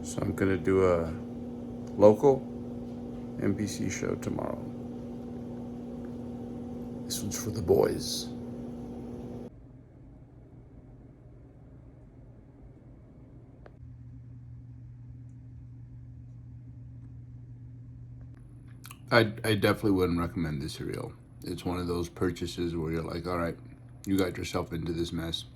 So I'm gonna do a local NPC show tomorrow. This one's for the boys. I definitely wouldn't recommend this cereal. It's one of those purchases where you're like, all right, you got yourself into this mess.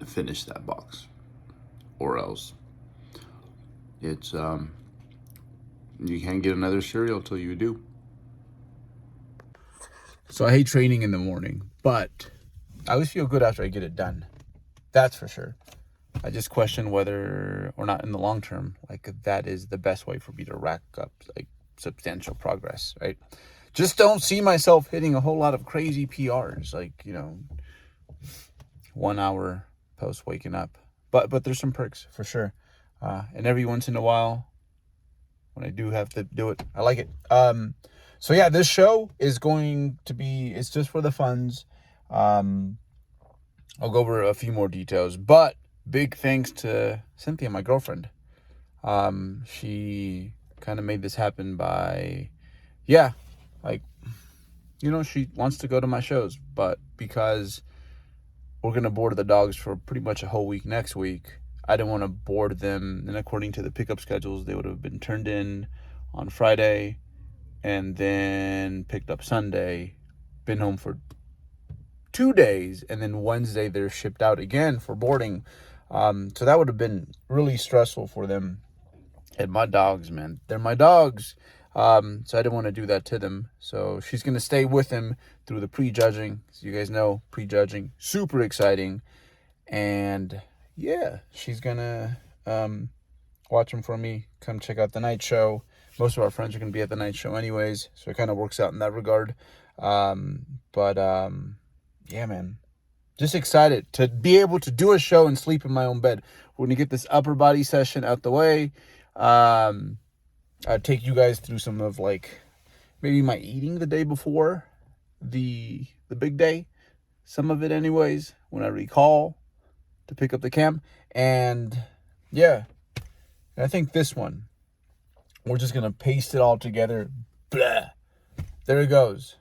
Finish that box, or else it's you can't get another cereal till you do. So I hate training in the morning, but I always feel good after I get it done. That's for sure. I just question whether or not in the long term, like that is the best way for me to rack up like substantial progress, right? Just don't see myself hitting a whole lot of crazy PRs, like, 1 hour post waking up. But there's some perks for sure. And every once in a while, when I do have to do it, I like it. So yeah, this show is going to be, it's just for the funds. I'll go over a few more details, but big thanks to Cynthia, my girlfriend. She kind of made this happen by, she wants to go to my shows, but because we're going to board the dogs for pretty much a whole week next week, I didn't want to board them. And according to the pickup schedules, they would have been turned in on Friday and then picked up Sunday, been home for 2 days, and then Wednesday they're shipped out again for boarding. So that would have been really stressful for them. And my dogs, man, they're my dogs. So I didn't want to do that to them. So she's going to stay with them through the prejudging. As you guys know, prejudging, super exciting. And yeah, she's going to watch them for me. Come check out the night show. Most of our friends are going to be at the night show anyways. So it kind of works out in that regard. Yeah, man. Just excited to be able to do a show and sleep in my own bed. We're going to get this upper body session out the way. I'd take you guys through some of maybe my eating the day before the big day. Some of it anyways, when I recall to pick up the cam. And yeah, I think this one, we're just going to paste it all together. Blah. There it goes.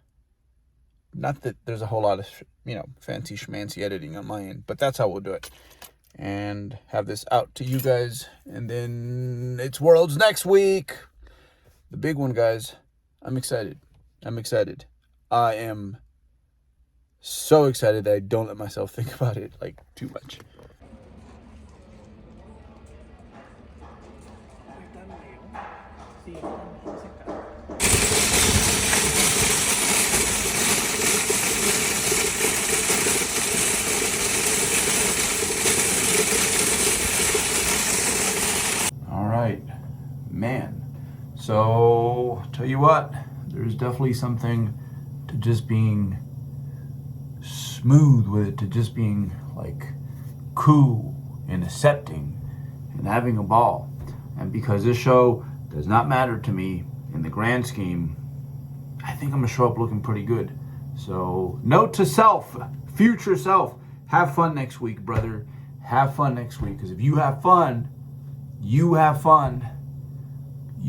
Not that there's a whole lot of, fancy schmancy editing on my end, but that's how we'll do it. And have this out to you guys. And then it's Worlds next week. The big one, guys. I'm excited. I am so excited that I don't let myself think about it too much. All right, man. So, tell you what, there's definitely something to just being smooth with it, to just being cool and accepting and having a ball. And because this show does not matter to me in the grand scheme, I think I'm gonna show up looking pretty good. So, note to self, future self, have fun next week, brother. Have fun next week, because if you have fun, you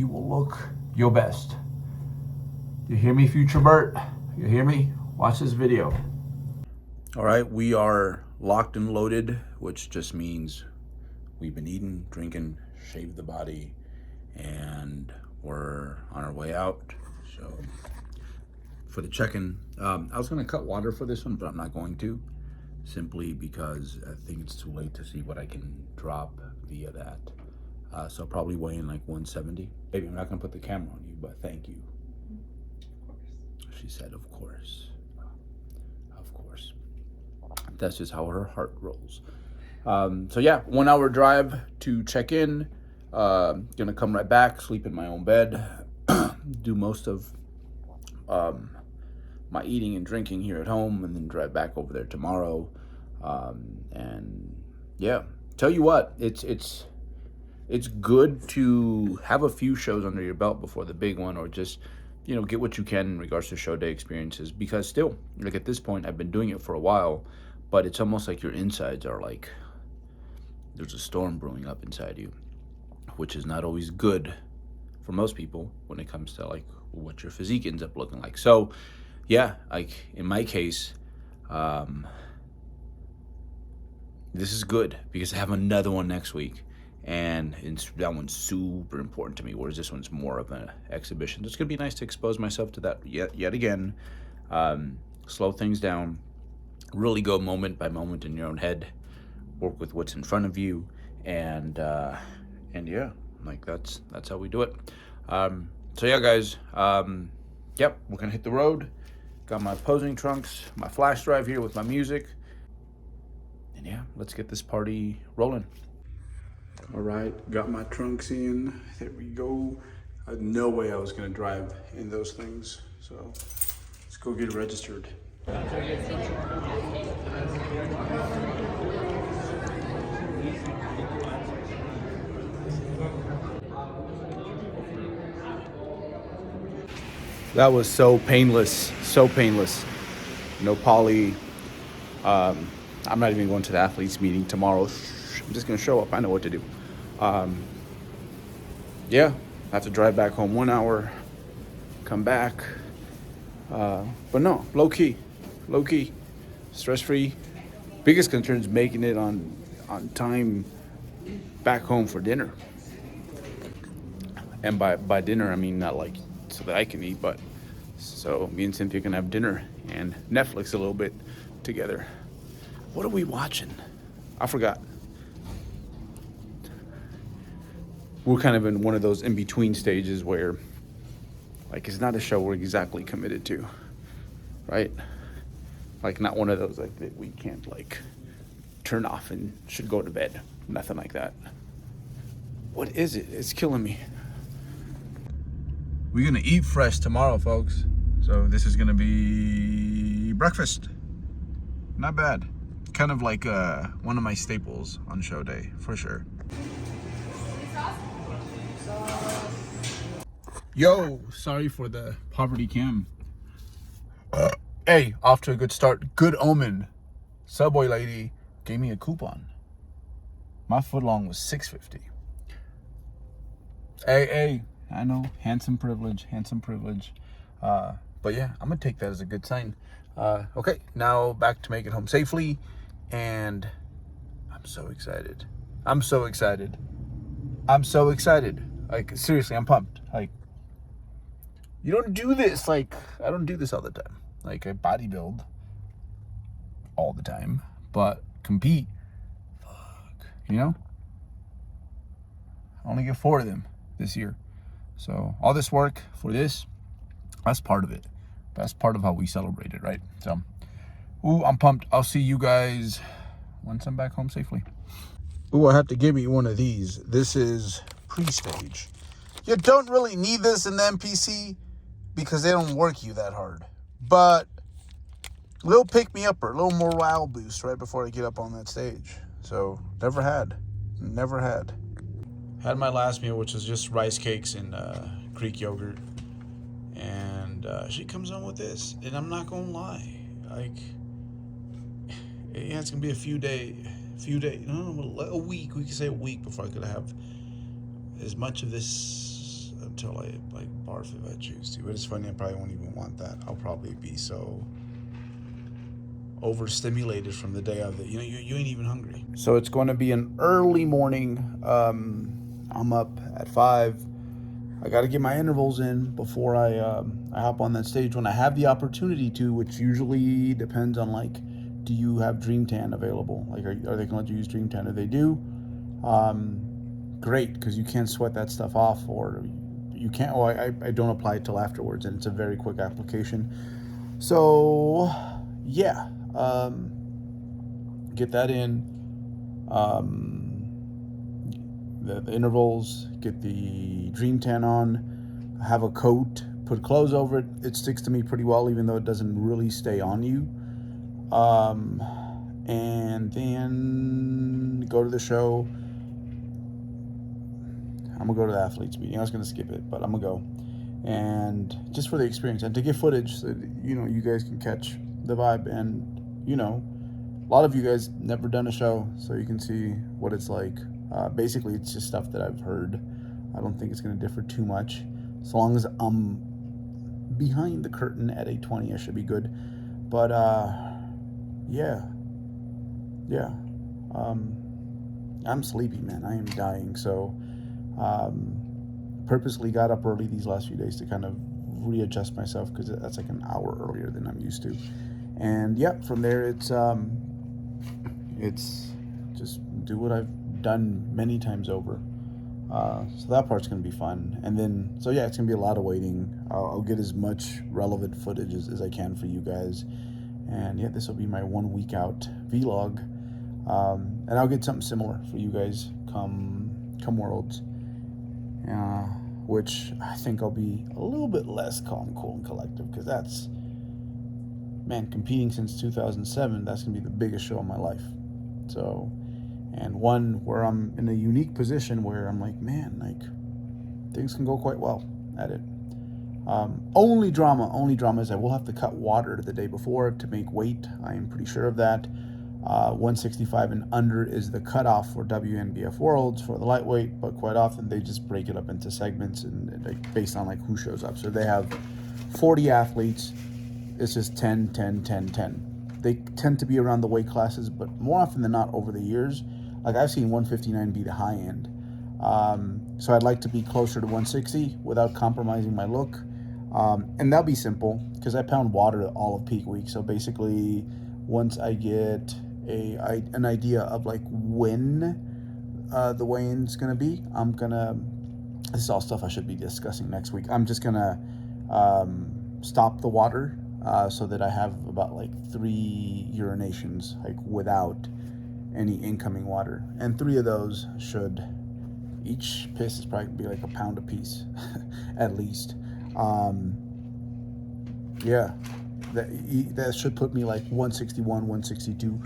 will look your best. You hear me, future Bert? You hear me? Watch this video. All right, we are locked and loaded, which just means we've been eating, drinking, shaved the body, and we're on our way out. So for the check-in, I was going to cut water for this one, but I'm not going to, simply because I think it's too late to see what I can drop via that. So probably weighing 170. Baby, I'm not going to put the camera on you, but thank you. Of course. She said, of course. Of course. That's just how her heart rolls. So yeah, 1 hour drive to check in. Gonna come right back, sleep in my own bed, do most of my eating and drinking here at home, and then drive back over there tomorrow. And yeah, tell you what, it's good to have a few shows under your belt before the big one, or just get what you can in regards to show day experiences, because still, at this point, I've been doing it for a while, but it's almost like your insides are there's a storm brewing up inside you. which is not always good for most people when it comes to like what your physique ends up looking like. So yeah, like in my case, this is good because I have another one next week, and that one's super important to me, whereas this one's more of an exhibition. It's gonna be nice to expose myself to that yet again, slow things down, really go moment by moment in your own head, work with what's in front of you, and yeah, like that's how we do it. So yeah, guys, yep, we're gonna hit the road. Got my posing trunks, my flash drive here with my music, and yeah, let's get this party rolling. All right, got my trunks in. There we go. I had no way I was gonna drive in those things, so let's go get registered. That was so painless, so painless. No poly. I'm not even going to the athletes meeting tomorrow. I'm just gonna show up. I know what to do. Yeah, I have to drive back home 1 hour, come back. But no, low key, stress free. Biggest concern is making it on time back home for dinner. And by dinner, I mean not like so that I can eat, but so me and Cynthia can have dinner and Netflix a little bit together. What are we watching? I forgot. We're kind of in one of those in-between stages where, like, it's not a show we're exactly committed to, right? Like, not one of those, like, that we can't, like, turn off and should go to bed. Nothing like that. What is it? It's killing me. We're gonna eat fresh tomorrow, folks. So this is gonna be breakfast. Not bad. Kind of like one of my staples on show day, for sure. Yo, sorry for the poverty cam. Hey, off to a good start. Good omen. Subway lady gave me a coupon. My footlong was $6.50. Hey, I know, handsome privilege. But yeah, I'm gonna take that as a good sign. Okay, now back to make it home safely, and I'm so excited. Like, seriously, I'm pumped. Like, you don't do this. Like, I don't do this all the time. Like, I bodybuild all the time, but compete, fuck, you know? I only get 4 of them this year. So all this work for this, that's part of it. That's part of how we celebrate it, right? So, ooh, I'm pumped. I'll see you guys once I'm back home safely. Ooh, I have to give me one of these. This is pre-stage. You don't really need this in the NPC because they don't work you that hard. But a little pick-me-upper, a little morale boost right before I get up on that stage. So, never had. Had my last meal, which was just rice cakes and Greek yogurt. And she comes on with this. And I'm not going to lie. Like, yeah, it's going to be a week. We could say a week before I could have as much of this until I, like, barf if I choose to. But it's funny, I probably won't even want that. I'll probably be so overstimulated from the day of it. You know, you ain't even hungry. So it's going to be an early morning. I'm up at 5. I got to get my intervals in before I hop on that stage when I have the opportunity to, which usually depends on, like, do you have Dream Tan available? Like, are they going to let you use Dream Tan? If they do, great, because you can't sweat that stuff off, or you can't. Oh, I don't apply it till afterwards, and it's a very quick application. So, yeah, get that in. The intervals, get the Dream Tan on, have a coat, put clothes over it. It sticks to me pretty well, even though it doesn't really stay on you. And then go to the show. I'm gonna go to the athletes meeting. I was gonna skip it, but I'm gonna go, and just for the experience and to get footage, so that, you know, you guys can catch the vibe. And you know, a lot of you guys never done a show, so you can see what it's like. Basically, it's just stuff that I've heard. I don't think it's going to differ too much. As long as I'm behind the curtain at 8:20, I should be good. But yeah, yeah. I'm sleepy, man. I am dying. So purposely got up early these last few days to kind of readjust myself, because that's like an hour earlier than I'm used to. And yeah, from there it's just do what I've done many times over. So that part's gonna be fun. And then so yeah, it's gonna be a lot of waiting. I'll get as much relevant footage as I can for you guys. And yeah, this will be my 1 week out vlog. And I'll get something similar for you guys come Worlds. Which I think I'll be a little bit less calm, cool, and collective, because that's, man, competing since 2007, that's gonna be the biggest show of my life. So, and one where I'm in a unique position where I'm like, man, like things can go quite well at it. Only drama is I will have to cut water the day before to make weight. I am pretty sure of that. 165 and under is the cutoff for WNBF Worlds for the lightweight, but quite often they just break it up into segments and like based on like who shows up. So they have 40 athletes. It's just 10, 10, 10, 10. They tend to be around the weight classes, but more often than not over the years, like I've seen 159 be the high end. So I'd like to be closer to 160 without compromising my look. And that'll be simple because I pound water all of peak week. So basically, once I get an idea of like when the weigh-in's gonna be, this is all stuff I should be discussing next week. I'm just gonna stop the water so that I have about like 3 urinations like without any incoming water, and 3 of those should, each piss is probably be like a pound a piece at least. Yeah, that should put me like 161, 162,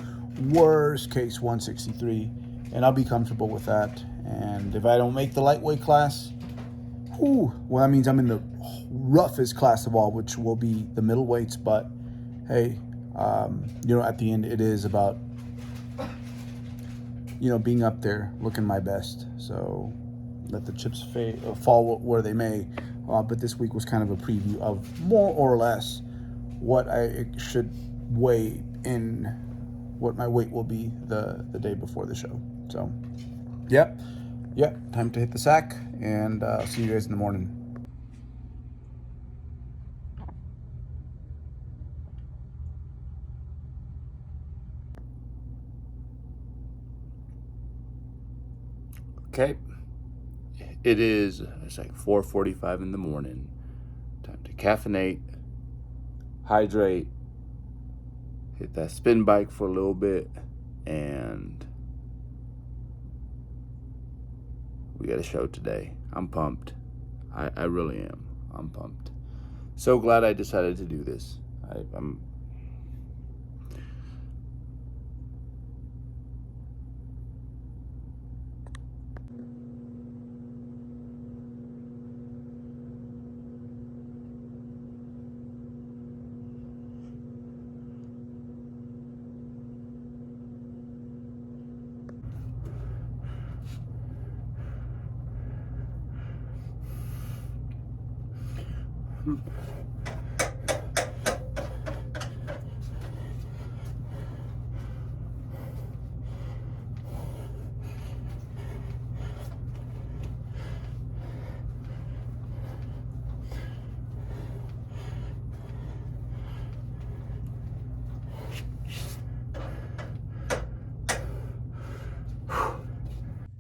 worst case 163, and I'll be comfortable with that. And if I don't make the lightweight class, well, that means I'm in the roughest class of all, which will be the middleweights. But hey, at the end, it is about, being up there, looking my best. So let the chips fall where they may. But this week was kind of a preview of more or less what I should weigh in, what my weight will be the day before the show. So, yep, time to hit the sack, and see you guys in the morning. Okay, it's like 4:45 in the morning. Time to caffeinate, hydrate, hit that spin bike for a little bit, and we got a show today. I'm pumped. I really am. I'm pumped. So glad I decided to do this. I'm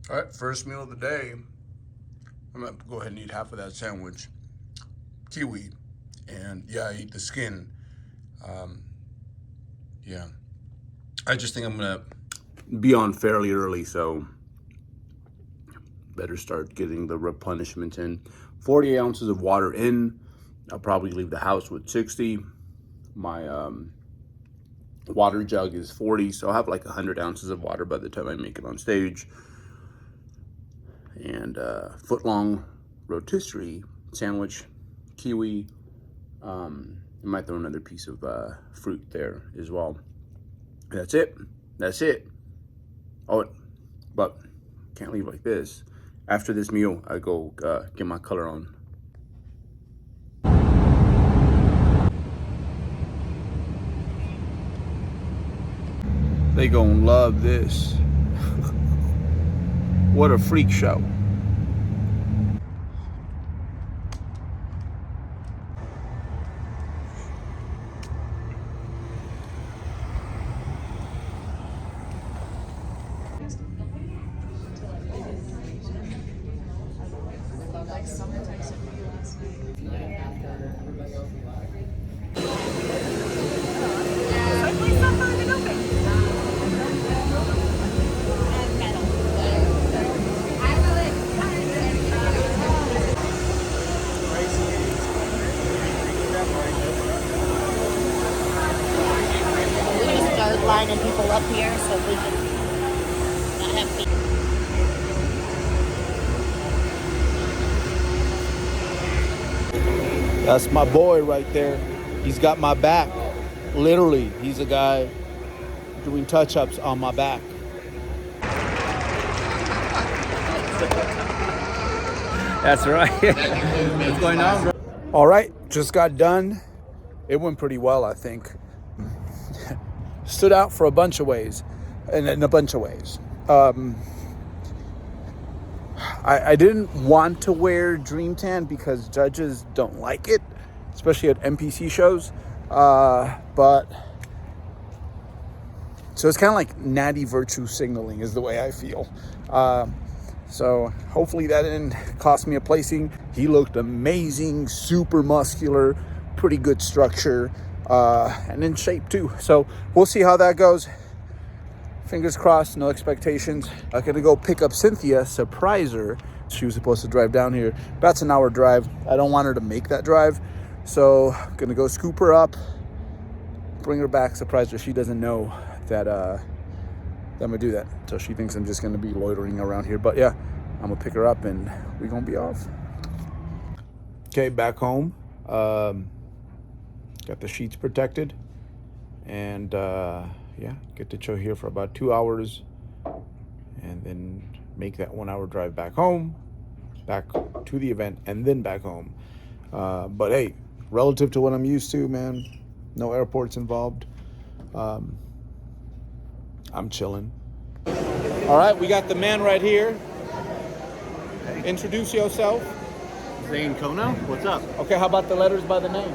all right, first meal of the day. I'm gonna go ahead and eat half of that sandwich. Kiwi, and yeah, I eat the skin. Yeah, I just think I'm gonna be on fairly early, so better start getting the replenishment in. 48 ounces of water in. I'll probably leave the house with 60. My water jug is 40, so I'll have like 100 ounces of water by the time I make it on stage. And foot-long rotisserie sandwich, kiwi. I might throw another piece of fruit there as well. That's it. Oh, but can't leave like this. After this meal, I go get my color on. They gonna love this. What a freak show. Lining people up here so we can not have people. That's my boy right there. He's got my back. Literally, he's a guy doing touch-ups on my back. That's right. What's going on, bro? All right, just got done. It went pretty well, I think. Stood out for a bunch of ways, and in a bunch of ways. I didn't want to wear Dream Tan because judges don't like it, especially at NPC shows. But so it's kind of like natty virtue signaling is the way I feel. So hopefully that didn't cost me a placing. He looked amazing, super muscular, pretty good structure. And in shape too. So we'll see how that goes. Fingers crossed, no expectations. I'm gonna go pick up Cynthia, surprise her. She was supposed to drive down here. That's an hour drive. I don't want her to make that drive. So I'm gonna go scoop her up, bring her back, surprise her. She doesn't know that I'm gonna do that. So she thinks I'm just gonna be loitering around here. But yeah, I'm gonna pick her up and we're gonna be off. Okay, back home. Got the sheets protected, and yeah, get to chill here for about 2 hours, and then make that 1 hour drive back home, back to the event, and then back home. But hey, relative to what I'm used to, man, no airports involved. I'm chilling. All right, we got the man right here. Introduce yourself. Zane Kono, what's up? Okay, how about the letters by the name?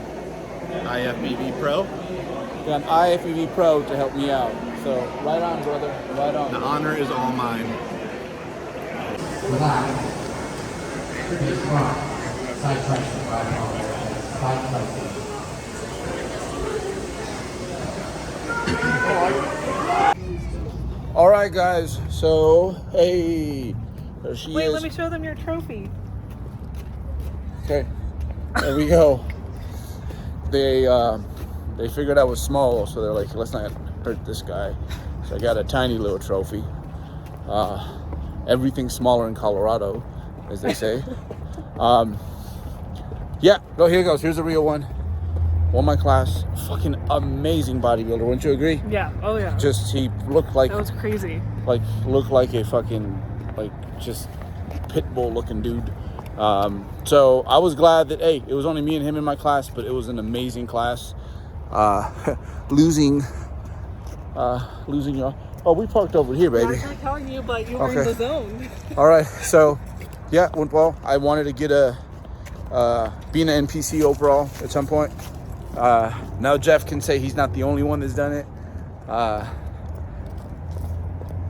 IFBB Pro. Got an IFBB Pro to help me out. So right on, brother. Right on. The honor is all mine. Relax. Previous front. Side pressure. Side pressure. All right, guys. So, hey, there she is. Wait, let me show them your trophy. Okay, there we go. They figured I was small, so they're like, let's not hurt this guy. So I got a tiny little trophy. Everything's smaller in Colorado, as they say. Yeah, no, here it goes. Here's a real one. Won my class. Fucking amazing bodybuilder, wouldn't you agree? Yeah, oh yeah. Just, he looked like... That was crazy. Looked like a fucking, just pit bull looking dude. So I was glad that, hey, it was only me and him in my class, but it was an amazing class. Losing your... Oh, we parked over here, baby. I was telling you, but you were in the zone. All right, so, yeah, went well. I wanted to get being an NPC overall at some point. Now Jeff can say he's not the only one that's done it.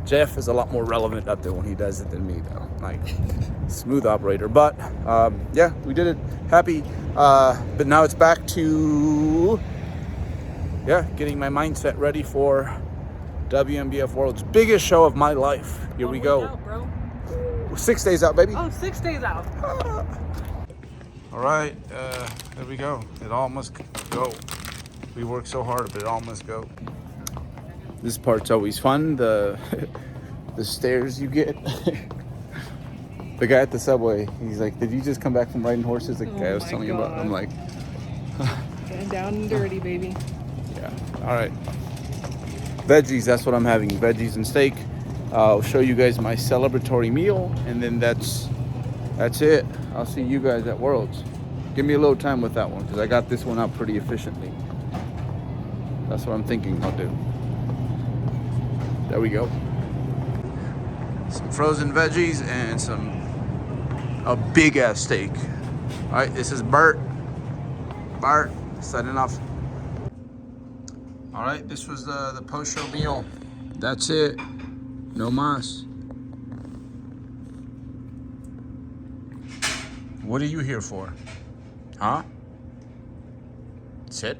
Jeff is a lot more relevant up there when he does it than me, though. Like, smooth operator. But, yeah, we did it. Happy. But now it's back to, yeah, getting my mindset ready for WNBF World's biggest show of my life. Here we go. Out, bro. 6 days out, baby. Oh, 6 days out. All right, there we go. It all must go. We work so hard, but it all must go. This part's always fun. The stairs you get. The guy at the subway, he's like, "Did you just come back from riding horses?" The guy I was telling you about. I'm like, Getting down and dirty, baby. yeah. All right. Veggies. That's what I'm having. Veggies and steak. I'll show you guys my celebratory meal, and then that's it. I'll see you guys at Worlds. Give me a little time with that one, because I got this one out pretty efficiently. That's what I'm thinking I'll do. There we go. Some frozen veggies and a big ass steak. All right, this is Bert. Bart, signing off. All right, this was the post-show meal. That's it. No mas. What are you here for? Huh? That's it?